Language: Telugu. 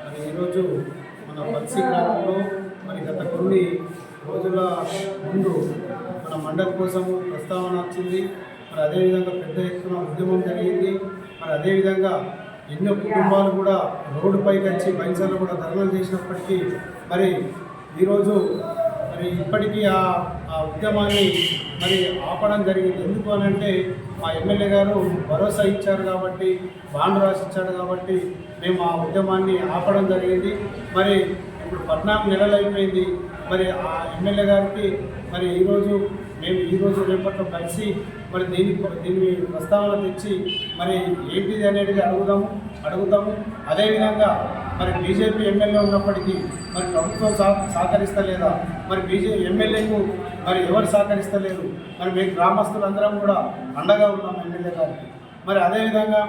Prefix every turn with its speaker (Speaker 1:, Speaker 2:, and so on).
Speaker 1: మరి ఈరోజు మన పల్సి గ్రామంలో మరి గత కొన్ని రోజుల ముందు మన మండలి కోసము ప్రస్తావన వచ్చింది. మరి అదేవిధంగా పెద్ద ఎత్తున ఉద్యమం జరిగింది. మరి అదేవిధంగా ఎన్నో కుటుంబాలు కూడా రోడ్డుపైకి వచ్చి బైన్సర్లు కూడా ధర్నాలు చేసినప్పటికీ మరి ఈరోజు మరి ఇప్పటికీ ఆ ఉద్యమాన్ని మరి ఆపడం జరిగింది. ఎందుకు అని అంటే మా ఎమ్మెల్యే గారు భరోసా ఇచ్చారు కాబట్టి, బాండ్ రాసిచ్చాడు కాబట్టి మేము ఆ ఉద్యమాన్ని ఆపడం జరిగింది. మరి ఇప్పుడు 14 నెలలు అయిపోయింది. మరి ఆ ఎమ్మెల్యే గారికి మరి ఈరోజు రేపట్లో కలిసి మరి దీన్ని ప్రస్తావన తెచ్చి మరి ఏంటిది అనేది అడుగుతాము. అదేవిధంగా మరి బీజేపీ ఎమ్మెల్యే ఉన్నప్పటికీ మరి ప్రభుత్వం సహకరిస్తలేదా? మరి ఎమ్మెల్యేకు మరి ఎవరు సహకరిస్తలేరు? మరి మేము గ్రామస్తులందరం కూడా అండగా ఉన్నాం ఎమ్మెల్యే గారికి. మరి అదేవిధంగా